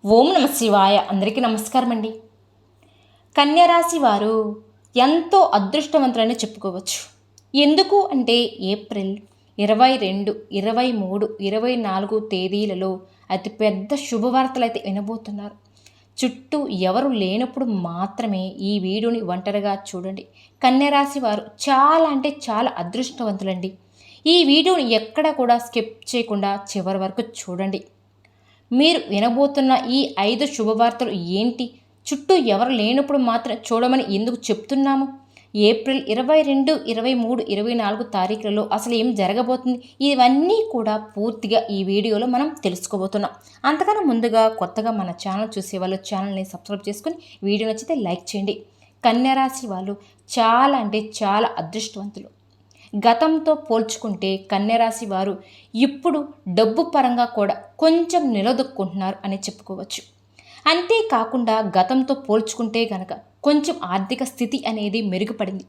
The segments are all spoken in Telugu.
ఓం నమ శివాయ. అందరికీ నమస్కారం అండి. కన్యరాశి వారు ఎంతో అదృష్టవంతులని చెప్పుకోవచ్చు. ఎందుకు అంటే ఏప్రిల్ 22, 23, 24 తేదీలలో అతిపెద్ద శుభవార్తలు అయితే వినబోతున్నారు. చుట్టూ ఎవరు లేనప్పుడు మాత్రమే ఈ వీడియోని ఒంటరిగా చూడండి. కన్యరాశి వారు చాలా అంటే చాలా అదృష్టవంతులండి. ఈ వీడియోని ఎక్కడ కూడా స్కిప్ చేయకుండా చివరి వరకు చూడండి. మీరు వినబోతున్న ఈ 5 శుభవార్తలు ఏంటి? చుట్టూ ఎవరు లేనప్పుడు మాత్రం చూడమని ఎందుకు చెప్తున్నాము? ఏప్రిల్ 22, 23, 24 తారీఖులలో అసలు ఏం జరగబోతుంది? ఇవన్నీ కూడా పూర్తిగా ఈ వీడియోలో మనం తెలుసుకోబోతున్నాం. అంతకన్నా ముందుగా కొత్తగా మన ఛానల్ చూసేవాళ్ళు ఛానల్ని సబ్స్క్రైబ్ చేసుకుని వీడియో నచ్చితే లైక్ చేయండి. కన్యరాశి వాళ్ళు చాలా అంటే చాలా అదృష్టవంతులు. గతంతో పోల్చుకుంటే కన్యరాశి వారు ఇప్పుడు డబ్బు పరంగా కూడా కొంచెం నిలదొక్కుంటున్నారు అని చెప్పుకోవచ్చు. అంతేకాకుండా గతంతో పోల్చుకుంటే గనక కొంచెం ఆర్థిక స్థితి అనేది మెరుగుపడింది.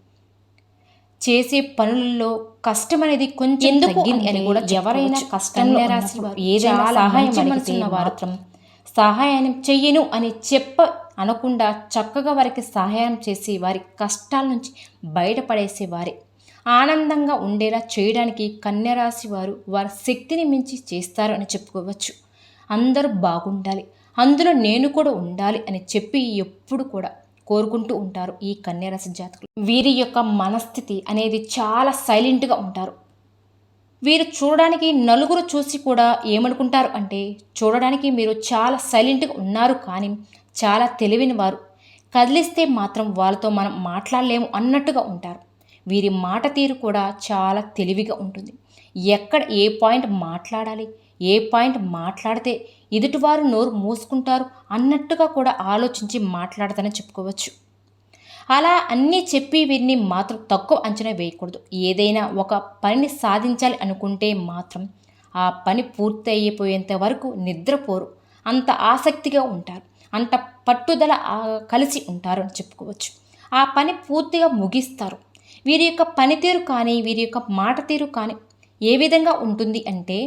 చేసే పనులలో కష్టం అనేది కొంచెం తగ్గింది అని కూడా ఎవరైనా కష్టంలో రాశి వారు ఏదైనా సహాయం అడిగితే మాత్రం సహాయం చెయ్యను అని అనకుండా చక్కగా వారికి సహాయం చేసి వారి కష్టాల నుంచి బయటపడేసేవారే. ఆనందంగా ఉండేలా చేయడానికి కన్యరాశి వారు వారి శక్తిని మించి చేస్తారు అని చెప్పుకోవచ్చు. అందరూ బాగుండాలి, అందులో నేను కూడా ఉండాలి అని చెప్పి ఎప్పుడు కూడా కోరుకుంటూ ఉంటారు ఈ కన్యరాశి జాతకులు. వీరి యొక్క మనస్థితి అనేది చాలా సైలెంట్గా ఉంటారు. వీరు చూడడానికి నలుగురు చూసి కూడా ఏమనుకుంటారు అంటే, చూడడానికి మీరు చాలా సైలెంట్గా ఉన్నారు కానీ చాలా తెలివిన వారు, కదిలిస్తే మాత్రం వాళ్ళతో మనం మాట్లాడలేము అన్నట్టుగా ఉంటారు. వీరి మాట తీరు కూడా చాలా తెలివిగా ఉంటుంది. ఎక్కడ ఏ పాయింట్ మాట్లాడాలి, ఏ పాయింట్ మాట్లాడితే ఎదుటివారు నోరు మూసుకుంటారు అన్నట్టుగా కూడా ఆలోచించి మాట్లాడతానని చెప్పుకోవచ్చు. అలా అన్నీ చెప్పి వీరిని మాత్రం తక్కువ అంచనా వేయకూడదు. ఏదైనా ఒక పనిని సాధించాలి అనుకుంటే మాత్రం ఆ పని పూర్తి అయిపోయేంత వరకు నిద్రపోరు. అంత ఆసక్తిగా ఉంటారు, అంత పట్టుదల కలిసి ఉంటారు అని చెప్పుకోవచ్చు. ఆ పని పూర్తిగా ముగిస్తారు. వీరి యొక్క పనితీరు కానీ వీరి యొక్క మాట తీరు కానీ ఏ విధంగా ఉంటుంది అంటే,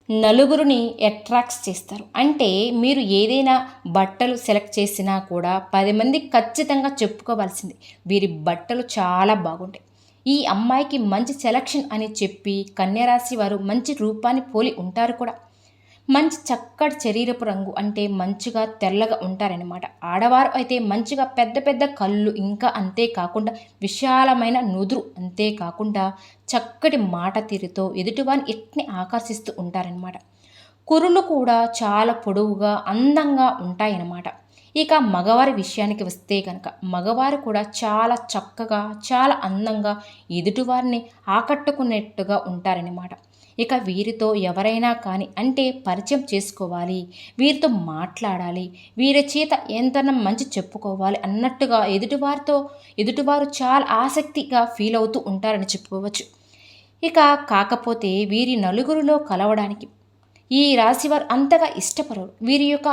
నలుగురిని అట్రాక్ట్స్ చేస్తారు. అంటే మీరు ఏదైనా బట్టలు సెలెక్ట్ చేసినా కూడా 10 మంది ఖచ్చితంగా చెప్పుకోవాల్సింది, వీరి బట్టలు చాలా బాగుంటాయి, ఈ అమ్మాయికి మంచి సెలక్షన్ అని చెప్పి కన్యరాశి వారు మంచి రూపాన్ని పోలి ఉంటారు కూడా. మంచి చక్కటి శరీరపు రంగు అంటే మంచిగా తెల్లగా ఉంటారనమాట. ఆడవారు అయితే మంచిగా పెద్ద పెద్ద కళ్ళు, ఇంకా అంతేకాకుండా విశాలమైన నుదురు, అంతేకాకుండా చక్కటి మాట తీరుతో ఎదుటివారిని ఎట్ని ఆకర్షిస్తూ ఉంటారనమాట. కురులు కూడా చాలా పొడవుగా అందంగా ఉంటాయన్నమాట. ఇక మగవారి విషయానికి వస్తే కనుక మగవారు కూడా చాలా చక్కగా చాలా అందంగా ఎదుటివారిని ఆకట్టుకునేట్టుగా ఉంటారనమాట. ఇక వీరితో ఎవరైనా కానీ అంటే పరిచయం చేసుకోవాలి, వీరితో మాట్లాడాలి, వీరి చేత ఎంతైనా మంచి చెప్పుకోవాలి అన్నట్టుగా ఎదుటివారు చాలా ఆసక్తిగా ఫీల్ అవుతూ ఉంటారని చెప్పుకోవచ్చు. ఇక కాకపోతే వీరి నలుగురిలో కలవడానికి ఈ రాశివారు అంతగా ఇష్టపడరు. వీరి యొక్క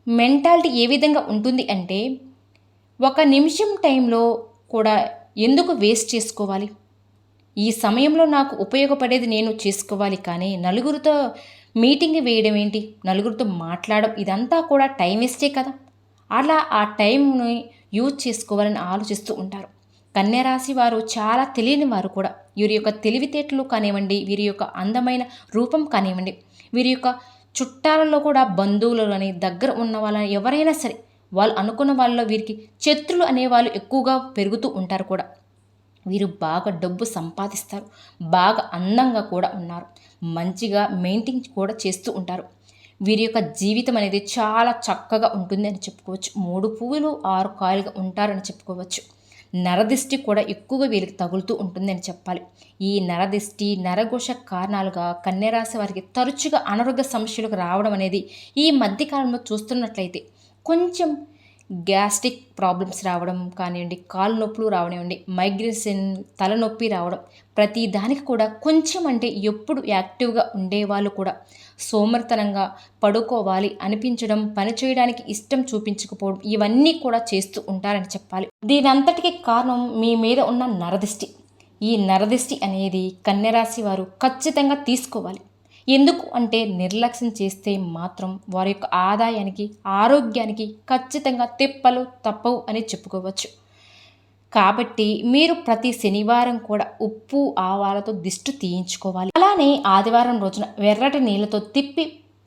మెంటాలిటీ ఏ విధంగా ఉంటుంది అంటే, ఒక నిమిషం టైంలో కూడా ఎందుకు వేస్ట్ చేసుకోవాలి, ఈ సమయంలో నాకు ఉపయోగపడేది నేను చేసుకోవాలి, కానీ నలుగురితో మీటింగ్ వేయడం ఏంటి, నలుగురితో మాట్లాడడం ఇదంతా కూడా టైం వేస్టే కదా. అలా ఆ టైంని యూజ్ చేసుకోవాలని ఆలోచిస్తూ ఉంటారు. కన్యరాశి వారు చాలా తెలియని వారు కూడా. వీరి యొక్క తెలివితేటలు కానివ్వండి, వీరి యొక్క అందమైన రూపం కానివ్వండి, వీరి యొక్క చుట్టాలలో కూడా బంధువులని దగ్గర ఉన్న వాళ్ళని ఎవరైనా సరే వాళ్ళు అనుకున్న వాళ్ళలో వీరికి శత్రులు అనేవాళ్ళు ఎక్కువగా పెరుగుతూ ఉంటారు కూడా. వీరు బాగా డబ్బు సంపాదిస్తారు, బాగా అందంగా కూడా ఉన్నారు, మంచిగా మెయింటైన్ కూడా చేస్తూ ఉంటారు. వీరి యొక్క జీవితం అనేది చాలా చక్కగా ఉంటుంది అని చెప్పుకోవచ్చు. 3 పువ్వులు 6 కాయలుగా ఉంటారని చెప్పుకోవచ్చు. నరదిష్టి కూడా ఎక్కువగా వీరికి తగులుతూ ఉంటుందని చెప్పాలి. ఈ నరదిష్టి నరఘోష కారణాలుగా కన్యరాశి వారికి తరచుగా అనారోగ్య సమస్యలకు రావడం అనేది ఈ మధ్యకాలంలో చూస్తున్నట్లయితే కొంచెం గ్యాస్ట్రిక్ ప్రాబ్లమ్స్ రావడం కానివ్వండి, కాలు నొప్పులు రావనివ్వండి, మైగ్రేన్స్, తలనొప్పి రావడం, ప్రతి దానికి కూడా కొంచెం అంటే ఎప్పుడు యాక్టివ్గా ఉండేవాళ్ళు కూడా సోమరితనంగా పడుకోవాలి అనిపించడం, పని చేయడానికి ఇష్టం చూపించకపోవడం, ఇవన్నీ కూడా చేస్తూ ఉంటారని చెప్పాలి. దీని అంతటికీ కారణం మీ మీద ఉన్న నరదిష్టి. ఈ నరదిష్టి అనేది కన్యరాశి వారు ఖచ్చితంగా తీసుకోవాలి. ఎందుకు అంటే నిర్లక్ష్యం చేస్తే మాత్రం వారి యొక్క ఆదాయానికి, ఆరోగ్యానికి ఖచ్చితంగా తిప్పలు తప్పవు అని చెప్పుకోవచ్చు. కాబట్టి మీరు ప్రతి శనివారం కూడా ఉప్పు, ఆవాలతో దిష్టి తీయించుకోవాలి. అలానే ఆదివారం రోజున ఎర్రటి నీళ్ళతో తిప్పి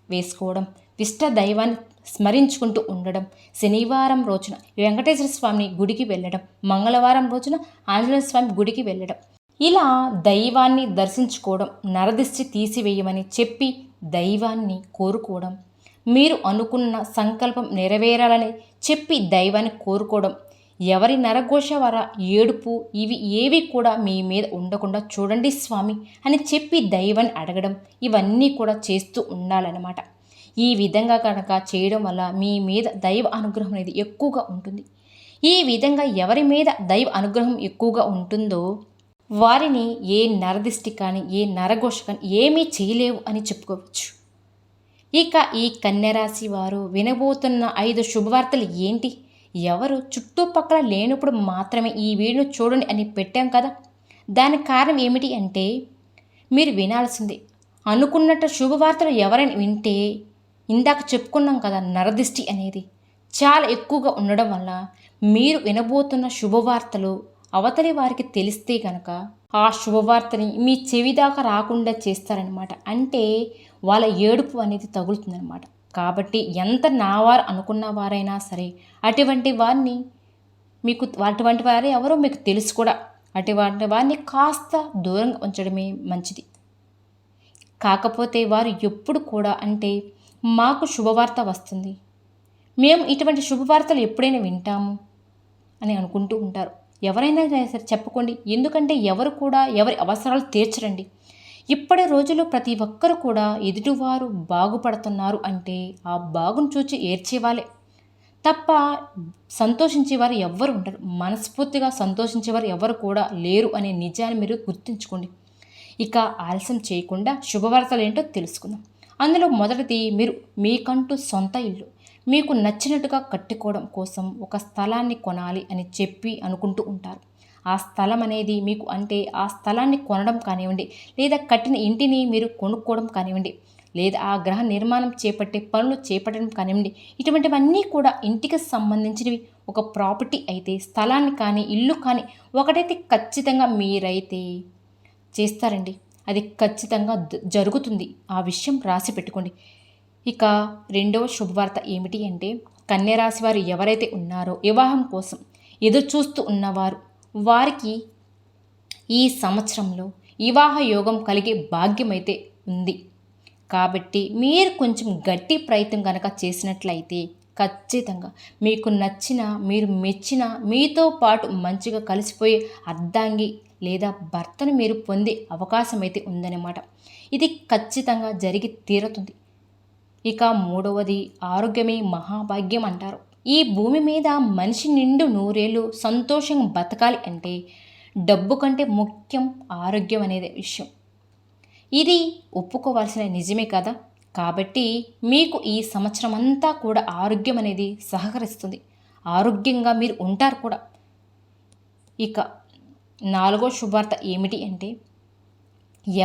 వేసుకోవడం, ఇష్ట దైవాన్ని స్మరించుకుంటూ ఉండడం, శనివారం రోజున వెంకటేశ్వర స్వామి గుడికి వెళ్ళడం, మంగళవారం రోజున ఆంజనేయ స్వామి గుడికి వెళ్ళడం, ఇలా దైవాన్ని దర్శించుకోవడం, నరదిష్టి తీసివేయమని చెప్పి దైవాన్ని కోరుకోవడం, మీరు అనుకున్న సంకల్పం నెరవేరాలని చెప్పి దైవాన్ని కోరుకోవడం, ఎవరి నరఘోష వర ఏడుపు ఇవి ఏవి కూడా మీ మీద ఉండకుండా చూడండి స్వామి అని చెప్పి దైవాన్ని అడగడం, ఇవన్నీ కూడా చేస్తూ ఉండాలన్నమాట. ఈ విధంగా కనుక చేయడం వల్ల మీ మీద దైవ అనుగ్రహం అనేది ఎక్కువగా ఉంటుంది. ఈ విధంగా ఎవరి మీద దైవ అనుగ్రహం ఎక్కువగా ఉంటుందో వారిని ఏ నరదిష్టి కానీ, ఏ నరఘోష కానీ ఏమీ చేయలేవు అని చెప్పుకోవచ్చు. ఇక ఈ కన్యరాశి వారు వినబోతున్న 5 శుభవార్తలు ఏంటి? ఎవరు చుట్టుపక్కల లేనప్పుడు మాత్రమే ఈ వీడియోను చూడండి అని పెట్టాం కదా. దానికి కారణం ఏమిటి అంటే మీరు వినాల్సిందే. అనుకున్నట్టు శుభవార్తలు ఎవరైనా వింటే ఇందాక చెప్పుకున్నాం కదా, నరదిష్టి అనేది చాలా ఎక్కువగా ఉండడం వల్ల మీరు వినబోతున్న శుభవార్తలు అవతలి వారికి తెలిస్తే కనుక ఆ శుభవార్తని మీ చెవి దాకా రాకుండా చేస్తారనమాట. అంటే వాళ్ళ ఏడుపు అనేది తగులుతుందనమాట. కాబట్టి ఎంత నావారు అనుకున్న వారైనా సరే అటువంటి వారిని అటువంటి వారు ఎవరో మీకు తెలుసు కూడా, అటువంటి వారిని కాస్త దూరంగా ఉంచడమే మంచిది. కాకపోతే వారు ఎప్పుడు కూడా అంటే మాకు శుభవార్త వస్తుంది, మేము ఇటువంటి శుభవార్తలు ఎప్పుడైనా వింటాము అని అనుకుంటూ ఉంటారు. ఎవరైనా సరే చెప్పుకోండి. ఎందుకంటే ఎవరు కూడా ఎవరి అవసరాలు తీర్చరండి. ఇప్పటి రోజుల్లో ప్రతి ఒక్కరు కూడా ఎదుటివారు బాగుపడుతున్నారు అంటే ఆ బాగును చూచి ఏడ్చేవాళ్ళే తప్ప సంతోషించేవారు ఎవ్వరు ఉండరు. మనస్ఫూర్తిగా సంతోషించేవారు ఎవరు కూడా లేరు అనే నిజాన్ని మీరు గుర్తుంచుకోండి. ఇక ఆలస్యం చేయకుండా శుభవార్తలు ఏంటో తెలుసుకుందాం. అందులో మొదటిది, మీరు మీకంటూ సొంత ఇల్లు మీకు నచ్చినట్టుగా కట్టుకోవడం కోసం ఒక స్థలాన్ని కొనాలి అని చెప్పి అనుకుంటూ ఉంటారు. ఆ స్థలం అనేది మీకు అంటే ఆ స్థలాన్ని కొనడం కానివ్వండి, లేదా కట్టిన ఇంటిని మీరు కొనుక్కోవడం కానివ్వండి, లేదా ఆ గృహ నిర్మాణం చేపట్టే పనులు చేపట్టడం కానివ్వండి, ఇటువంటివన్నీ కూడా ఇంటికి సంబంధించినవి. ఒక ప్రాపర్టీ అయితే స్థలాన్ని కానీ ఇల్లు కానీ ఒకటైతే ఖచ్చితంగా మీరైతే చేస్తారండి. అది ఖచ్చితంగా జరుగుతుంది. ఆ విషయం రాసి పెట్టుకోండి. ఇక రెండవ శుభవార్త ఏమిటి అంటే కన్యరాశి వారు ఎవరైతే ఉన్నారో వివాహం కోసం ఎదురు చూస్తూ ఉన్నవారు వారికి ఈ సంవత్సరంలో వివాహ యోగం కలిగే భాగ్యం అయితే ఉంది. కాబట్టి మీరు కొంచెం గట్టి ప్రయత్నం కనుక చేసినట్లయితే ఖచ్చితంగా మీకు నచ్చిన, మీరు మెచ్చిన, మీతో పాటు మంచిగా కలిసిపోయే అర్ధాంగి లేదా భర్తను మీరు పొందే అవకాశం అయితే ఉందన్నమాట. ఇది ఖచ్చితంగా జరిగి తీరుతుంది. ఇక మూడవది, ఆరోగ్యమే మహాభాగ్యం అంటారు. ఈ భూమి మీద మనిషి నిండు 100 ఏళ్ళు సంతోషంగా బతకాలి అంటే డబ్బు కంటే ముఖ్యం ఆరోగ్యం అనేది విషయం. ఇది ఒప్పుకోవాల్సిన నిజమే కదా. కాబట్టి మీకు ఈ సంవత్సరం అంతా కూడా ఆరోగ్యం అనేది సహకరిస్తుంది. ఆరోగ్యంగా మీరు ఉంటారు కూడా. ఇక నాలుగో శుభార్త ఏమిటి అంటే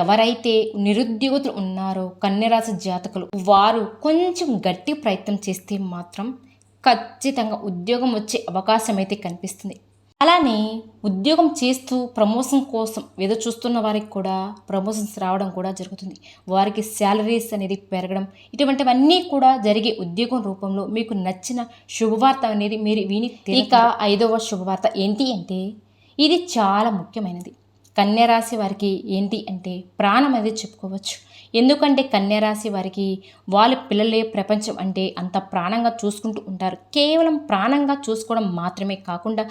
ఎవరైతే నిరుద్యోగులు ఉన్నారో కన్యరాశి జాతకులు వారు కొంచెం గట్టి ప్రయత్నం చేస్తే మాత్రం ఖచ్చితంగా ఉద్యోగం వచ్చే అవకాశం అయితే కనిపిస్తుంది. అలానే ఉద్యోగం చేస్తూ ప్రమోషన్ కోసం ఎదురు చూస్తున్న వారికి కూడా ప్రమోషన్స్ రావడం కూడా జరుగుతుంది. వారికి శాలరీస్ అనేది పెరగడం, ఇటువంటివన్నీ కూడా జరిగే ఉద్యోగం రూపంలో మీకు నచ్చిన శుభవార్త అనేది మీరు విని. ఇక ఐదవ శుభవార్త ఏంటి అంటే ఇది చాలా ముఖ్యమైనది. కన్యరాశి వారికి ఏంటి అంటే ప్రాణం అనేది చెప్పుకోవచ్చు. ఎందుకంటే కన్యరాశి వారికి వాళ్ళ పిల్లలే ప్రపంచం అంటే అంత ప్రాణంగా చూసుకుంటూ ఉంటారు. కేవలం ప్రాణంగా చూసుకోవడం మాత్రమే కాకుండా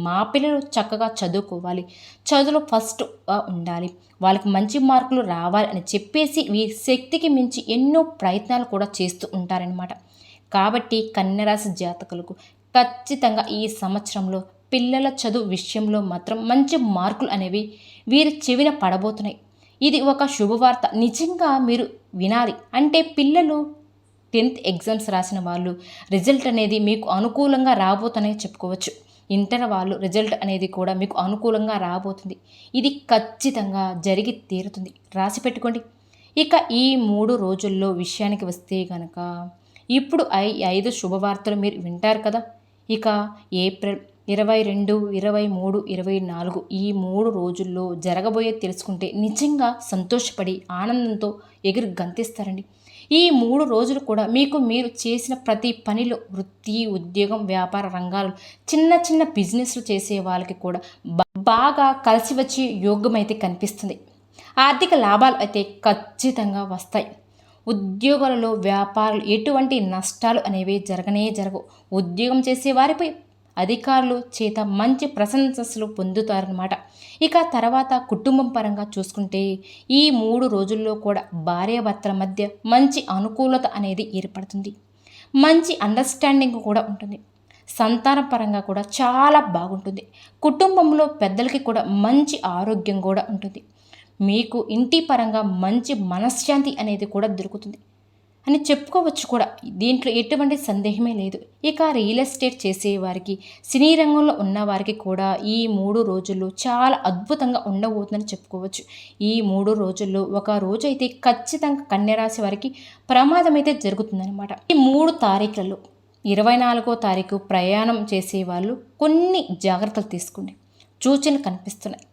మా పిల్లలు చక్కగా చదువుకోవాలి, చదువులో ఫస్ట్గా ఉండాలి, వాళ్ళకి మంచి మార్కులు రావాలి అని చెప్పేసి వీరి శక్తికి మించి ఎన్నో ప్రయత్నాలు కూడా చేస్తూ ఉంటారనమాట. కాబట్టి కన్యరాశి జాతకులకు ఖచ్చితంగా ఈ సంవత్సరంలో పిల్లల చదువు విషయంలో మాత్రం మంచి మార్కులు అనేవి వీరి చెవిన పడబోతున్నాయి. ఇది ఒక శుభవార్త. నిజంగా మీరు వినాలి. అంటే పిల్లలు 10th ఎగ్జామ్స్ రాసిన వాళ్ళు రిజల్ట్ అనేది మీకు అనుకూలంగా రాబోతుందని చెప్పుకోవచ్చు. ఇంటర్ వాళ్ళు రిజల్ట్ అనేది కూడా మీకు అనుకూలంగా రాబోతుంది. ఇది ఖచ్చితంగా జరిగి తీరుతుంది. రాసి పెట్టుకోండి. ఇక ఈ 3 రోజుల్లో విషయానికి వస్తే కనుక ఇప్పుడు 5 శుభవార్తలు మీరు వింటారు కదా. ఇక ఏప్రిల్ 22, 23, 24 ఈ 3 రోజుల్లో జరగబోయేది తెలుసుకుంటే నిజంగా సంతోషపడి ఆనందంతో ఎగిరి గంతేస్తారండి. ఈ 3 రోజులు కూడా మీకు మీరు చేసిన ప్రతి పనిలో వృత్తి, ఉద్యోగం, వ్యాపార రంగాలు, చిన్న చిన్న బిజినెస్లు చేసే వాళ్ళకి కూడా బాగా కలిసి వచ్చే యోగమైతే కనిపిస్తుంది. ఆర్థిక లాభాలు అయితే ఖచ్చితంగా వస్తాయి. ఉద్యోగాలలో వ్యాపారాలు ఎటువంటి నష్టాలు అనేవి జరగవు. ఉద్యోగం చేసే వారిపై అధికారులు చేత మంచి ప్రశంసలు పొందుతారనమాట. ఇక తర్వాత కుటుంబం పరంగా చూసుకుంటే ఈ 3 రోజుల్లో కూడా భార్యాభర్తల మధ్య మంచి అనుకూలత అనేది ఏర్పడుతుంది. మంచి అండర్స్టాండింగ్ కూడా ఉంటుంది. సంతాన పరంగా కూడా చాలా బాగుంటుంది. కుటుంబంలో పెద్దలకి కూడా మంచి ఆరోగ్యం కూడా ఉంటుంది. మీకు ఇంటి పరంగా మంచి మనశ్శాంతి అనేది కూడా దొరుకుతుంది అని చెప్పుకోవచ్చు కూడా. దీంట్లో ఎటువంటి సందేహమే లేదు. ఇక రియల్ ఎస్టేట్ చేసేవారికి, సినీ రంగంలో ఉన్నవారికి కూడా ఈ 3 రోజుల్లో చాలా అద్భుతంగా ఉండబోతుందని చెప్పుకోవచ్చు. ఈ 3 రోజుల్లో ఒక రోజు అయితే ఖచ్చితంగా కన్యరాశి వారికి ప్రమాదం అయితే జరుగుతుందన్నమాట. ఈ 3 తారీఖులలో 24వ తారీఖు ప్రయాణం చేసేవాళ్ళు కొన్ని జాగ్రత్తలు తీసుకోండి. సూచనలు కనిపిస్తున్నాయి.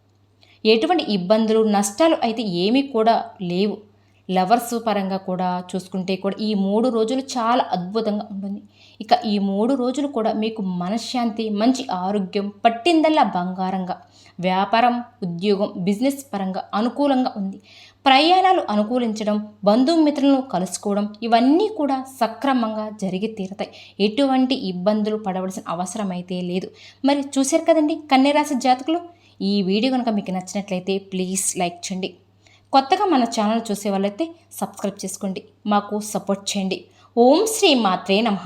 ఎటువంటి ఇబ్బందులు, నష్టాలు అయితే ఏమీ కూడా లేవు. లవర్స్ పరంగా కూడా చూసుకుంటే కూడా ఈ 3 రోజులు చాలా అద్భుతంగా ఉంటుంది. ఇక ఈ 3 రోజులు కూడా మీకు మనశ్శాంతి, మంచి ఆరోగ్యం, పట్టిందల్లా బంగారంగా, వ్యాపారం, ఉద్యోగం, బిజినెస్ పరంగా అనుకూలంగా ఉంది. ప్రయాణాలు అనుకూలించడం, బంధుమిత్రులను కలుసుకోవడం ఇవన్నీ కూడా సక్రమంగా జరిగి తీరతాయి. ఎటువంటి ఇబ్బందులు పడవలసిన అవసరం అయితే లేదు. మరి చూశారు కదండి కన్యరాశి జాతకులు. ఈ వీడియో కనుక మీకు నచ్చినట్లయితే ప్లీజ్ లైక్ చేయండి. కొత్తగా మన ఛానల్ చూసే వాళ్ళైతే సబ్స్క్రైబ్ చేసుకోండి. మాకు సపోర్ట్ చేయండి. ఓం శ్రీ మాత్రే నమః.